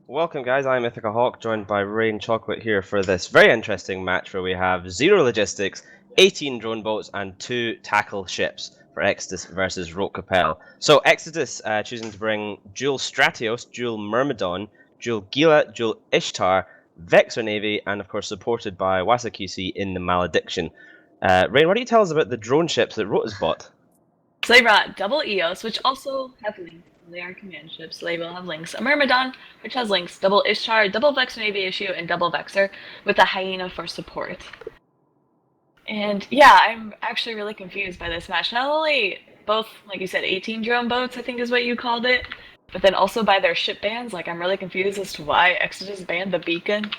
Welcome, guys. I'm Mythica Hawk, joined by Rain Chocolate here for this very interesting match where we have 0 logistics, 18 drone boats, and 2 tackle ships for Exodus versus Rote Kapelle. So, Exodus choosing to bring Dual Stratios, Dual Myrmidon, Dual Gila, Dual Ishtar, Vexor Navy, and of course supported by Wasaqc in the Malediction. Rain, what do you tell us about the drone ships that Rote has bought? So they brought double EOS, which also have links. They are command ships, so they will have links. A Myrmidon, which has links. Double Ishtar, double Vexor Navy issue, and double Vexor, with a Hyena for support. And yeah, I'm actually really confused by this match. Not only both, like you said, 18 drone boats, I think is what you called it, but then also by their ship bans. Like, I'm really confused as to why Exodus banned the Beacon.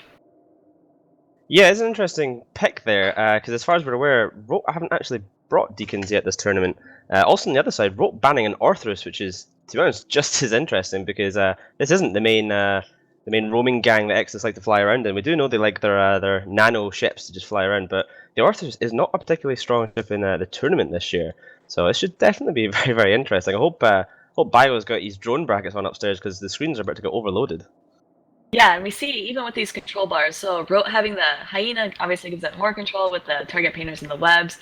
Yeah, it's an interesting pick there, because as far as we're aware, Rote haven't actually brought Deacons yet this tournament. Also on the other side, Rote banning an Orthrus, which is, to be honest, just as interesting because this isn't the main roaming gang that Exodus like to fly around in. We do know they like their nano ships to just fly around, but the Orthrus is not a particularly strong ship in the tournament this year, so it should definitely be very, very interesting. I hope Bio's got his drone brackets on upstairs because the screens are about to get overloaded. Yeah, and we see even with these control bars, so Rote having the Hyena obviously gives it more control with the target painters and the webs,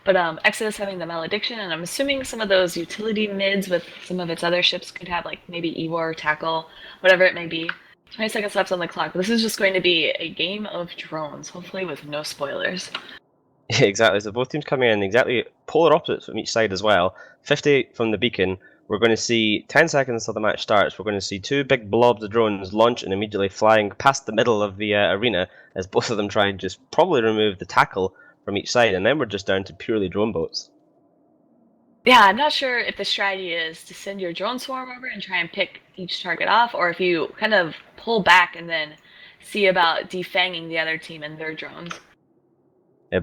but Exodus having the Malediction, and I'm assuming some of those utility mids with some of its other ships could have like maybe Ewar, Tackle, whatever it may be. 20 seconds left on the clock. This is just going to be a game of drones, hopefully with no spoilers. Yeah, exactly. So both teams coming in exactly polar opposites from each side as well. 50 from the beacon. We're going to see 10 seconds until the match starts. We're going to see two big blobs of drones launch and immediately flying past the middle of the arena as both of them try and just probably remove the tackle from each side. And then we're just down to purely drone boats. Yeah, I'm not sure if the strategy is to send your drone swarm over and try and pick each target off, or if you kind of pull back and then see about defanging the other team and their drones.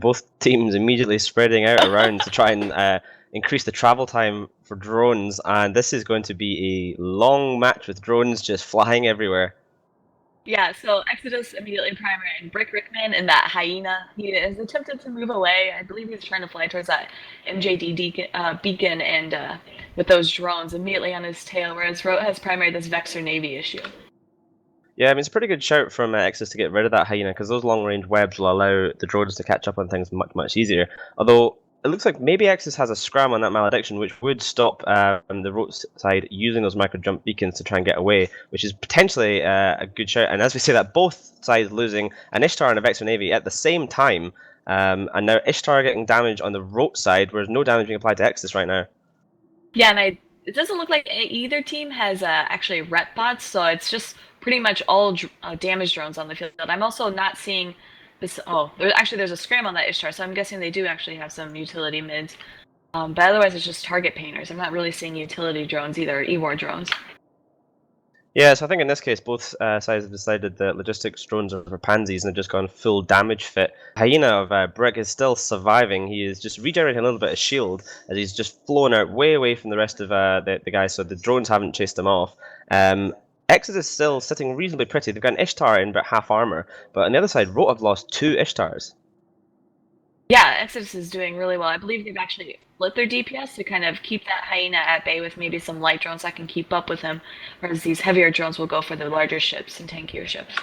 Both teams immediately spreading out around to try and increase the travel time for drones. And this is going to be a long match with drones just flying everywhere. Yeah, so Exodus immediately primary Brick Rickman and that Hyena. He has attempted to move away. I believe he's trying to fly towards that beacon and with those drones immediately on his tail, whereas Rote has primary this Vexor Navy issue. Yeah, I mean, it's a pretty good shout from Exodus to get rid of that Hyena, because those long-range webs will allow the drones to catch up on things much, much easier. Although, it looks like maybe Exodus has a scram on that Malediction, which would stop the Rote side using those micro-jump beacons to try and get away, which is potentially a good shout. And as we say that, both sides losing an Ishtar and a Vexor Navy at the same time, and now Ishtar getting damage on the Rote side, whereas no damage being applied to Exodus right now. Yeah, and it doesn't look like either team has actually rep bots, so it's just pretty much all damage drones on the field. I'm also not seeing this. Oh, there's a scram on that Ishtar, so I'm guessing they do actually have some utility mids. But otherwise, it's just target painters. I'm not really seeing utility drones either, or E-War drones. Yeah, so I think in this case, both sides have decided that logistics drones are for pansies and have just gone full damage fit. Hyena of Brick is still surviving. He is just regenerating a little bit of shield as he's just flown out way away from the rest of the guys, so the drones haven't chased him off. Exodus still sitting reasonably pretty. They've got an Ishtar in about half armor, but on the other side, Rote have lost 2 Ishtars. Yeah, Exodus is doing really well. I believe they've actually lit their DPS to kind of keep that Hyena at bay with maybe some light drones that can keep up with him, whereas these heavier drones will go for the larger ships and tankier ships.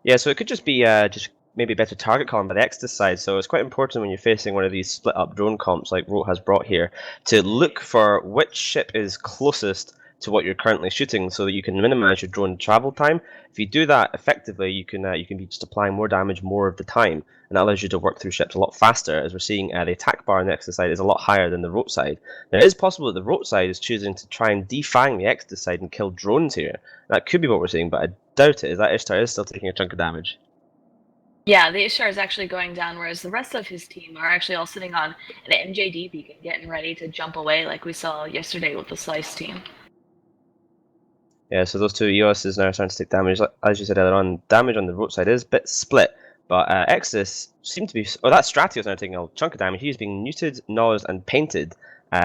Yeah, so it could just be just maybe better target calling by the Exodus side. So it's quite important when you're facing one of these split up drone comps like Rote has brought here to look for which ship is closest to what you're currently shooting, so that you can minimize your drone travel time. If you do that effectively, you can be just applying more damage more of the time, and that allows you to work through ships a lot faster. As we're seeing, the attack bar on the Exodus side is a lot higher than the Rote side. Now, it is possible that the Rote side is choosing to try and defang the Exodus side and kill drones here. That could be what we're seeing, but I doubt it. Is that Ishtar is still taking a chunk of damage? Yeah, the Ishtar is actually going down, whereas the rest of his team are actually all sitting on an MJD beacon, getting ready to jump away like we saw yesterday with the Slice team. Yeah, so those two EOSs now are starting to take damage. As you said earlier on, damage on the Rote side is a bit split, but Exodus seem to be... Oh, that Stratios now taking a chunk of damage. He's being neutered, nosed, and painted,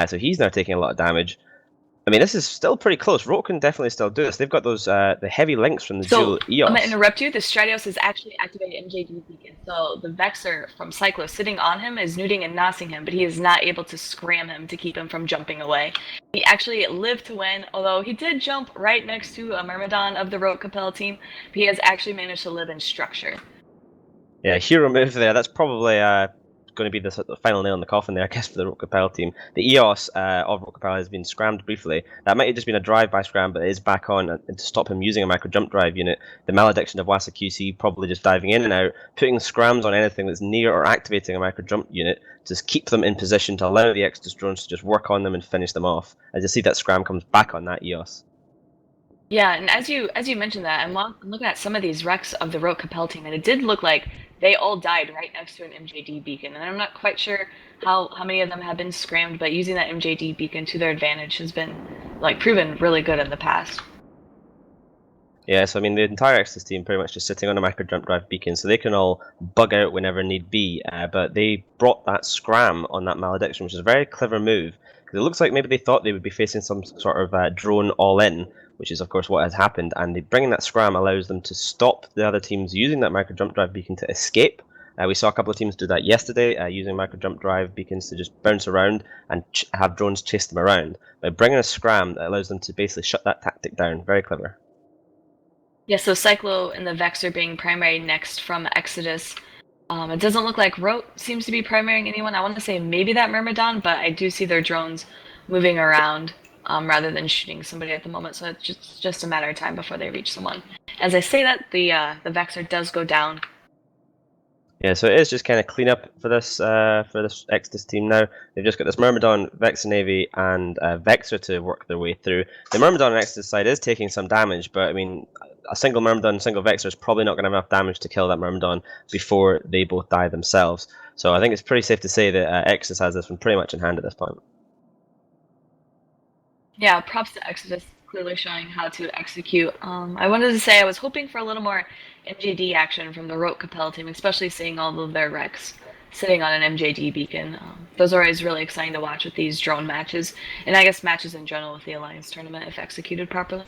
so he's now taking a lot of damage. I mean, this is still pretty close. Rote can definitely still do this. They've got those the heavy links from the So dual I'm gonna EOS. interrupt you. The Stratios has actually activated MJD Beacon. So the Vexor from Cyclo sitting on him is nuding and nosing him, but he is not able to scram him to keep him from jumping away. He actually lived to win, although he did jump right next to a Myrmidon of the Rote Kapelle team. But he has actually managed to live in structure. Yeah, hero move there. That's probably going to be the final nail in the coffin there, I guess, for the Rote Kapelle team. The EOS of Rote Kapelle has been scrammed briefly. That might have just been a drive-by scram, but it is back on, and to stop him using a micro jump drive unit. The malediction of Wasa QC probably just diving in and out, putting scrams on anything that's near or activating a micro jump unit to keep them in position to allow the Exodus drones to just work on them and finish them off. As you see, that scram comes back on that EOS. Yeah, and as you mentioned that, I'm looking at some of these wrecks of the Rote Kapelle team, and it did look like they all died right next to an MJD beacon. And I'm not quite sure how many of them have been scrammed, but using that MJD beacon to their advantage has been proven really good in the past. Yeah, so I mean, the entire Exodus team pretty much just sitting on a micro jump drive beacon, so they can all bug out whenever need be. But they brought that scram on that malediction, which is a very clever move, because it looks like maybe they thought they would be facing some sort of drone all-in, which is of course what has happened. And bringing that scram allows them to stop the other teams using that micro jump drive beacon to escape. We saw a couple of teams do that yesterday, using micro jump drive beacons to just bounce around and have drones chase them around. By bringing a scram, that allows them to basically shut that tactic down. Very clever. Yeah, so Cyclo and the Vex are being primary next from Exodus. It doesn't look like Rote seems to be primarying anyone. I want to say maybe that Myrmidon, but I do see their drones moving around rather than shooting somebody at the moment. So it's just a matter of time before they reach someone. As I say that, the Vexor does go down. Yeah, so it is just kind of clean up for this Exodus team now. They've just got this Myrmidon, Vexor Navy, and Vexor to work their way through. The Myrmidon on Exodus side is taking some damage, but I mean, a single Myrmidon, single Vexor is probably not going to have enough damage to kill that Myrmidon before they both die themselves. So I think it's pretty safe to say that Exodus has this one pretty much in hand at this point. Yeah, props to Exodus, clearly showing how to execute. I wanted to say I was hoping for a little more MJD action from the Rote Kapelle team, especially seeing all of their wrecks sitting on an MJD beacon. Those are always really exciting to watch with these drone matches, and I guess matches in general with the Alliance tournament if executed properly.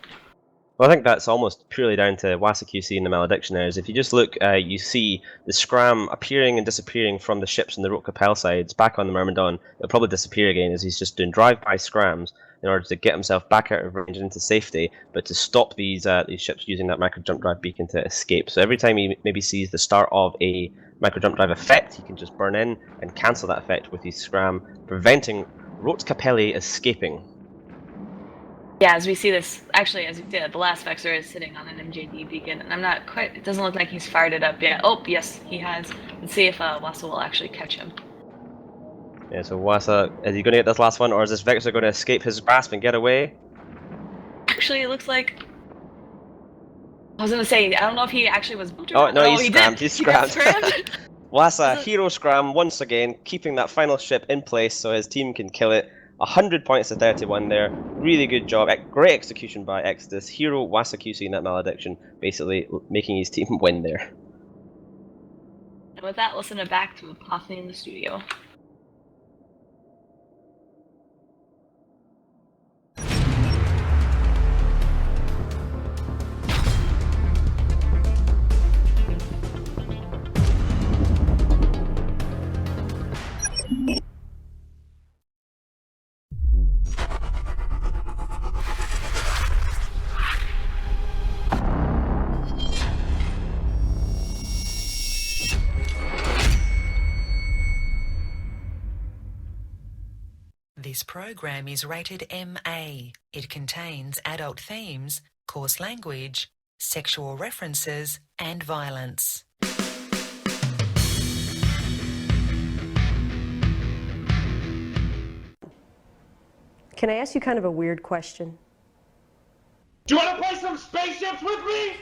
Well, I think that's almost purely down to Wasa QC and the maledictionaries. If you just look, you see the scram appearing and disappearing from the ships on the Rote Kapelle sides back on the Myrmidon. It'll probably disappear again as he's just doing drive-by scrams in order to get himself back out of range and into safety, but to stop these ships using that micro jump drive beacon to escape. So every time he maybe sees the start of a micro jump drive effect, he can just burn in and cancel that effect with his scram, preventing Rote Kapelle escaping. Yeah, as we see this, actually, as we did, the last Vexor is sitting on an MJD beacon, and I'm not quite, it doesn't look like he's fired it up yet. Oh, yes, he has. Let's see if Wasa will actually catch him. Yeah, so Wasa, is he going to get this last one, or is this Vexor going to escape his grasp and get away? Actually, it looks like... I was going to say, I don't know if he actually was... Oh, no, he's he scrammed, did. he's He did scrammed. scram. Wasa, hero scram once again, keeping that final ship in place so his team can kill it. 100 points to 31 there. Really good job. Great execution by Exodus. Hero Wasa QC in that malediction, basically making his team win there. And with that, listen it back to Apophany in the studio. This program is rated MA. It contains adult themes, coarse language, sexual references, and violence. Can I ask you kind of a weird question? Do you want to play some spaceships with me?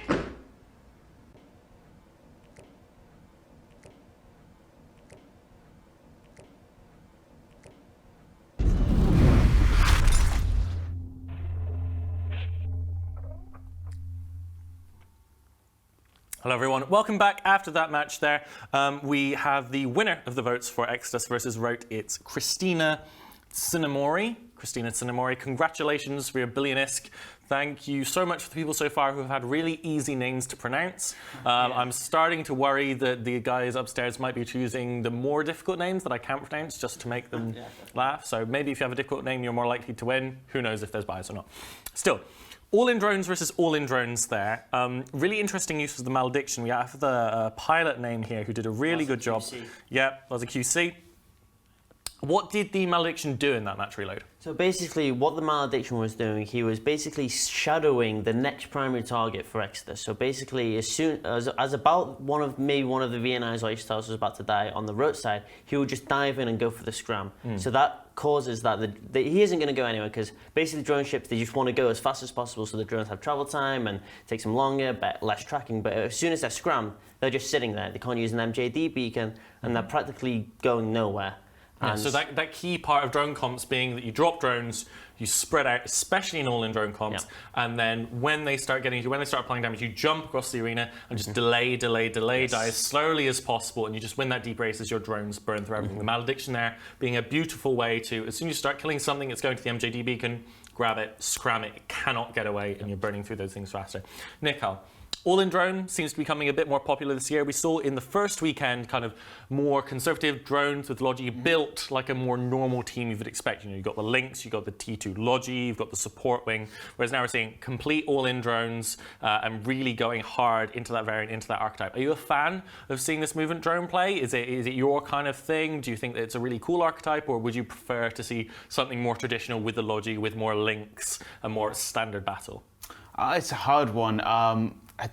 Hello everyone, welcome back. After that match there, we have the winner of the votes for Exodus versus Rote. It's Christina Cinnamori, Christina Cinnamori, congratulations for your Billionesque. Thank you so much for the people so far who have had really easy names to pronounce. I'm starting to worry that the guys upstairs might be choosing the more difficult names that I can't pronounce just to make them laugh. So maybe if you have a difficult name, you're more likely to win. Who knows if there's bias or not. Still, all-in drones versus all-in drones there. Really interesting use of the malediction. We have the pilot name here who did a really good job. Yeah, was a QC. What did the malediction do in that match reload? So basically, what the malediction was doing, he was basically shadowing the next primary target for Exeter. So basically, as soon as about one of the VNI's or H-Stars was about to die on the Rote side, he would just dive in and go for the scram. So that causes that he isn't going to go anywhere, because basically drone ships, they just want to go as fast as possible so the drones have travel time and it takes them longer, but less tracking. But as soon as they're scrammed, they're just sitting there. They can't use an MJD beacon, and they're practically going nowhere. Yeah, so that key part of drone comps being that you drop drones, you spread out, especially in all-in drone comps, and then when they start applying damage, you jump across the arena and just delay, die as slowly as possible, and you just win that deep race as your drones burn through everything. The malediction there being a beautiful way to, as soon as you start killing something that's going to the MJD beacon, grab it, scram it, it cannot get away, and you're burning through those things faster. Nikal. All-in drone seems to be becoming a bit more popular this year. We saw in the first weekend kind of more conservative drones with Logi built like a more normal team you would expect. You know, you've got the Lynx, you've got the T2 Logi, you've got the support wing, whereas now we're seeing complete all-in drones and really going hard into that variant, into that archetype. Are you a fan of seeing this movement drone play? Is it your kind of thing? Do you think that it's a really cool archetype, or would you prefer to see something more traditional with the Logi, with more Lynx, a more standard battle? It's a hard one.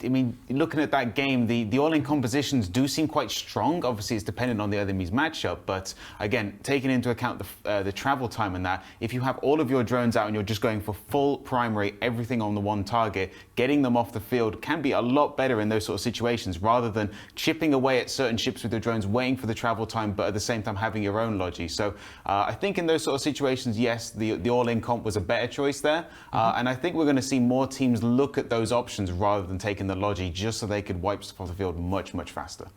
I mean, looking at that game, the all-in compositions do seem quite strong. Obviously, it's dependent on the enemy's matchup, but again, taking into account the travel time and that, if you have all of your drones out and you're just going for full primary, everything on the one target, getting them off the field can be a lot better in those sort of situations, rather than chipping away at certain ships with the drones, waiting for the travel time, but at the same time having your own Logi. So I think in those sort of situations, yes, the all-in comp was a better choice there. And I think we're going to see more teams look at those options rather than taking the Logi, just so they could wipe stuff off the field much, much faster.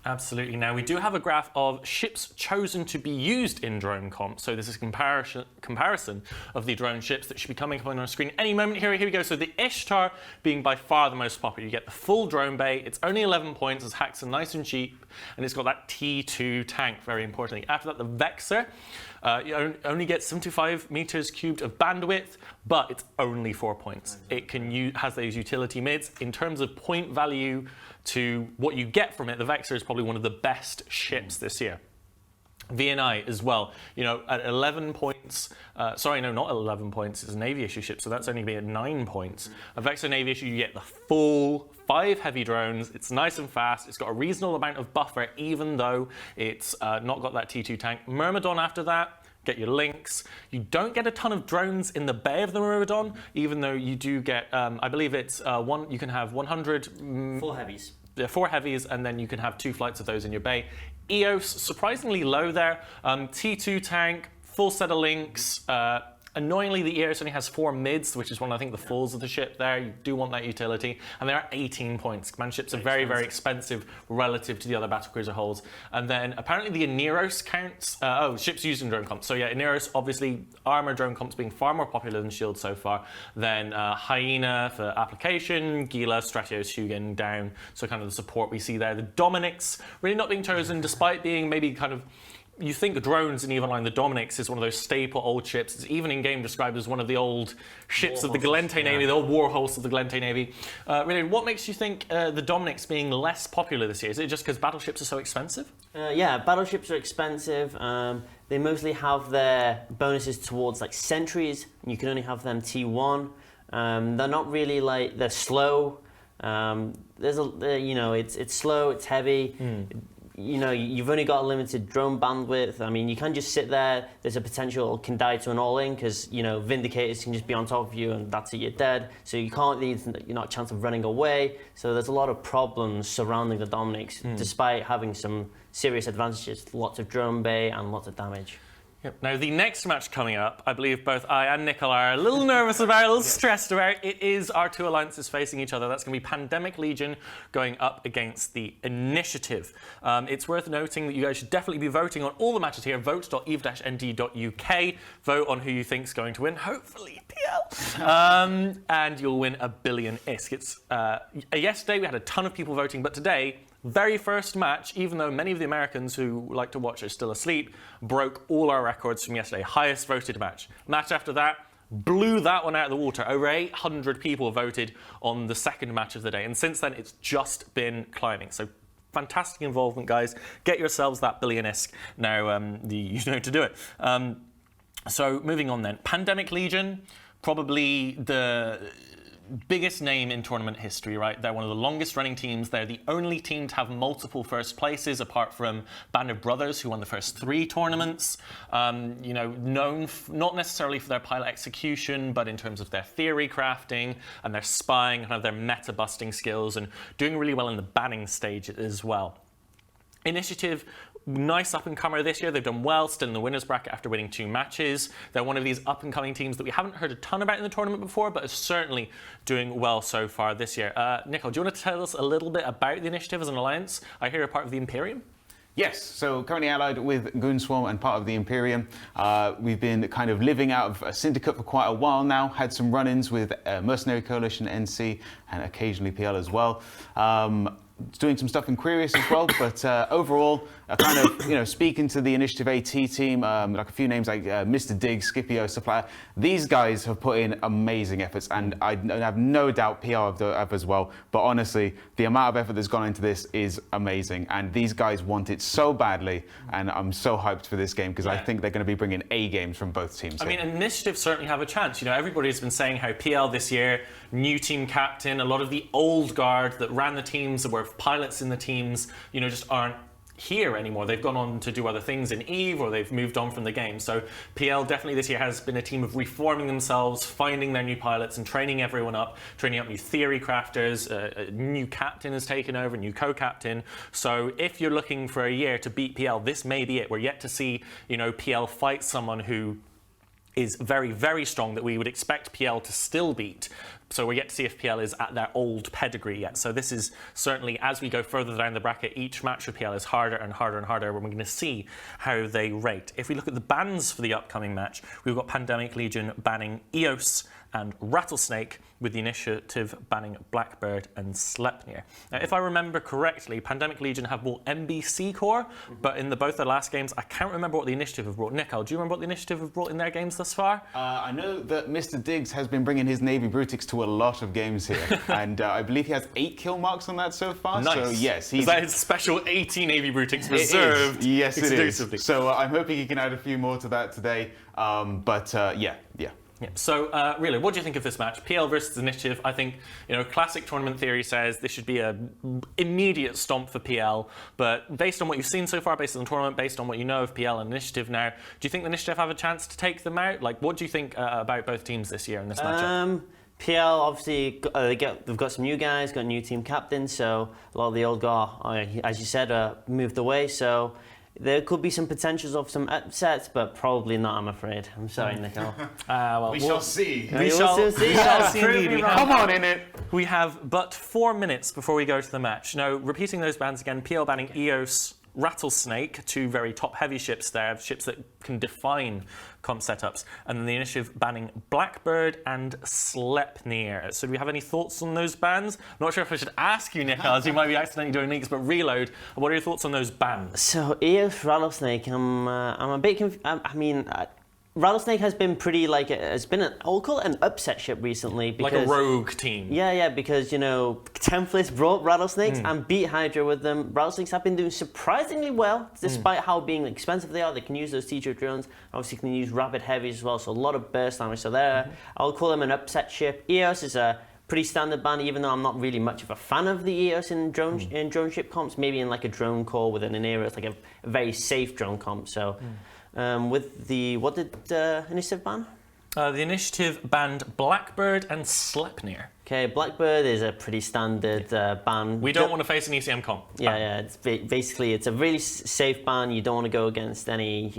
Absolutely. Now, we do have a graph of ships chosen to be used in drone comp. So this is comparison of the drone ships that should be coming up on our screen any moment. Here we go. So the Ishtar being by far the most popular. You get the full drone bay. It's only 11 points, as hacks are nice and cheap, and it's got that T2 tank, very importantly. After that, the Vexor. You only get 75 meters cubed of bandwidth, but it's only 4 points. It has those utility mids. In terms of point value to what you get from it, the Vexor is probably one of the best ships this year. VNI as well, you know, at 11 points, sorry, no, not 11 points, it's a Navy issue ship, so that's only be at 9 points. A Vexor Navy issue, you get the full 5 heavy drones, it's nice and fast, it's got a reasonable amount of buffer, even though it's not got that T2 tank. Myrmidon after that, get your Lynx. You don't get a ton of drones in the bay of the Myrmidon, even though you do get, I believe it's you can have 100... 4 heavies. Yeah, 4 heavies, and then you can have 2 flights of those in your bay. EOS, surprisingly low there. T2 tank, full set of Lynx. Annoyingly, the EOS only has 4 mids, which is one of, I think, the falls of the ship there. You do want that utility. And they're at 18 points. Command ships are very, very expensive relative to the other battlecruiser hulls. And then apparently the Aneros counts. Ships used in drone comps. So yeah, Aneros, obviously, armor drone comps being far more popular than Shield so far. Then Hyena for application, Gila, Stratios, Hugin down. So kind of the support we see there. The Dominics really not being chosen, despite being maybe kind of, you think drones in Evenline, the Dominics is one of those staple old ships. It's even in game described as one of the old ships of the Galente Navy, the old war horse of the Galente Navy. Really, what makes you think the Dominics being less popular this year? Is it just because battleships are so expensive? Yeah, battleships are expensive. They mostly have their bonuses towards like sentries, and you can only have them T1. They're not really like, they're slow. It's slow, it's heavy. You know, you've only got a limited drone bandwidth. I mean, you can just sit there. There's a potential it can die to an all-in because, you know, Vindicators can just be on top of you and that's it, you're dead. So you can't, you're not a chance of running away. So there's a lot of problems surrounding the Dominics, despite having some serious advantages. Lots of drone bay and lots of damage. Yep. Now, the next match coming up, I believe both I and Nicol are a little nervous about, a little stressed about. It is our two alliances facing each other. That's going to be Pandemic Legion going up against the Initiative. It's worth noting that you guys should definitely be voting on all the matches here. Vote.eve-nd.uk. Vote on who you think's going to win. Hopefully, PL. And you'll win $1 billion ISK. It's yesterday we had a ton of people voting, but today, very first match, even though many of the Americans who like to watch are still asleep, broke all our records from yesterday. Highest voted match. Match after that, blew that one out of the water. Over 800 people voted on the second match of the day. And since then, it's just been climbing. So fantastic involvement, guys. Get yourselves that $1 billion ISK. Now, you know to do it. So moving on then. Pandemic Legion, probably the biggest name in tournament history, right? They're one of the longest running teams. They're the only team to have multiple first places apart from Band of Brothers, who won the first 3 tournaments. You know, known not necessarily for their pilot execution, but in terms of their theory crafting and their spying and their meta busting skills, and doing really well in the banning stage as well. Initiative, nice up-and-comer this year. They've done well, still in the winners bracket after winning 2 matches. They're one of these up-and-coming teams that we haven't heard a ton about in the tournament before, but is certainly doing well so far this year. Nicol, do you want to tell us a little bit about the Initiative as an alliance? I hear you're part of the Imperium. Yes, so currently allied with Goonswarm and part of the Imperium. We've been kind of living out of a syndicate for quite a while now, had some run-ins with Mercenary Coalition, NC, and occasionally PL as well. Doing some stuff in Quirius as well, but overall, kind of, speaking to the Initiative AT team, like a few names like Mr. Diggs, Scipio, Supplier, these guys have put in amazing efforts, and I have no doubt PR have as well, but honestly, the amount of effort that's gone into this is amazing, and these guys want it so badly, and I'm so hyped for this game, because I think they're going to be bringing A games from both teams. I mean, Initiative certainly have a chance. Everybody's been saying how PL this year, new team captain, a lot of the old guard that ran the teams, that were pilots in the teams, just aren't here anymore. They've gone on to do other things in EVE, or they've moved on from the game. So PL definitely this year has been a team of reforming themselves, finding their new pilots and training everyone up, training up new theory crafters. A new captain has taken over, a new co-captain. So if you're looking for a year to beat PL, this may be it. We're yet to see, PL fight someone who is very, very strong that we would expect PL to still beat. So we're yet to see if PL is at their old pedigree yet. So this is certainly, as we go further down the bracket, each match with PL is harder and harder and harder, when we're going to see how they rate. If we look at the bans for the upcoming match, we've got Pandemic Legion banning Eos and Rattlesnake, with the Initiative banning Blackbird and Sleipnir. Now, if I remember correctly, Pandemic Legion have brought MBC core, but in both their last games, I can't remember what the Initiative have brought. Nicol, do you remember what the Initiative have brought in their games thus far? I know that Mr. Diggs has been bringing his Navy Brutix to a lot of games here, and I believe he has 8 kill marks on that so far. Nice. So yes, is that his special 80 Navy Brutix reserved? Yes, exclusively? It is. So I'm hoping he can add a few more to that today. Yeah. So, really, what do you think of this match? PL versus Initiative. I think, classic tournament theory says this should be an immediate stomp for PL. But based on what you've seen so far, based on the tournament, based on what you know of PL and Initiative now, do you think the Initiative have a chance to take them out? Like, what do you think about both teams this year in this matchup? PL, obviously, they've got some new guys, got a new team captain, so a lot of the old guard, as you said, moved away. So there could be some potentials of some upsets, but probably not, I'm afraid. I'm sorry, Nicol. We shall see. We shall see. We shall see indeed. Come on, in it. We have but 4 minutes before we go to the match. Now, repeating those bans again, PL banning Eos, Rattlesnake, 2 very top-heavy ships there, ships that can define comp setups, and then the Initiative banning Blackbird and Sleipnir. So do we have any thoughts on those bans? I'm not sure if I should ask you, Nicol, as you might be accidentally doing leaks, but Reload, what are your thoughts on those bans? So Eos, Rattlesnake, I'm a bit confused. Rattlesnake has been pretty, I'll call it an upset ship recently. Because, like a rogue team. Yeah, because, Templis brought Rattlesnakes and beat Hydra with them. Rattlesnakes have been doing surprisingly well, despite how being expensive they are. They can use those teacher drones. Obviously, can use rapid heavies as well, so a lot of burst damage. So I'll call them an upset ship. Eos is a pretty standard ban, even though I'm not really much of a fan of the Eos in drone ship comps. Maybe in like a drone core within an era, it's like a very safe drone comp. So. What did Initiative ban? The Initiative banned Blackbird and Sleipnir. Okay, Blackbird is a pretty standard ban. We don't want to face an ECM comp. Yeah. It's basically, it's a really safe ban. You don't want to go against any,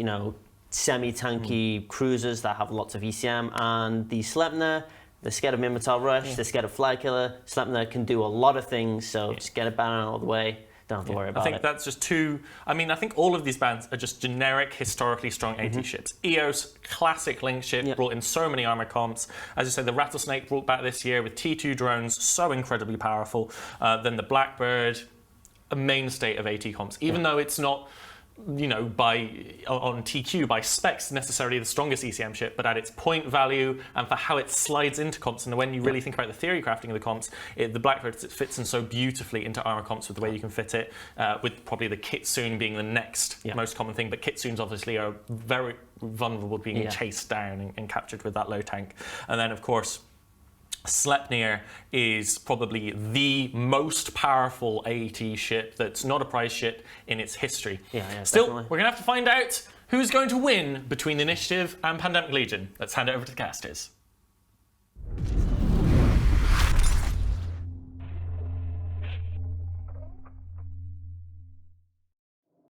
semi-tanky cruisers that have lots of ECM, and the Sleipnir, they're scared of Minotaur Rush, they're scared of Flykiller. Sleipnir can do a lot of things, so just get a banner out of the way. Don't have to worry about it. I think that's just two. I mean, I think all of these bands are just generic, historically strong AT ships. EOS, classic Link ship, brought in so many armor comps. As you said, the Rattlesnake brought back this year with T2 drones, so incredibly powerful. Then the Blackbird, a mainstay of AT comps, even though it's not, you know, on TQ by specs necessarily the strongest ECM ship, but at its point value and for how it slides into comps, and when you really think about the theory crafting of the comps, the Blackbird fits in so beautifully into armor comps with the way you can fit it, with probably the Kitsune being the next most common thing, but Kitsunes obviously are very vulnerable to being chased down and captured with that low tank. And then of course Sleipnir is probably the most powerful AET ship that's not a prize ship in its history. Still, definitely. we're going to have to find out who's going to win between the Initiative and Pandemic Legion. Let's hand it over to the casters.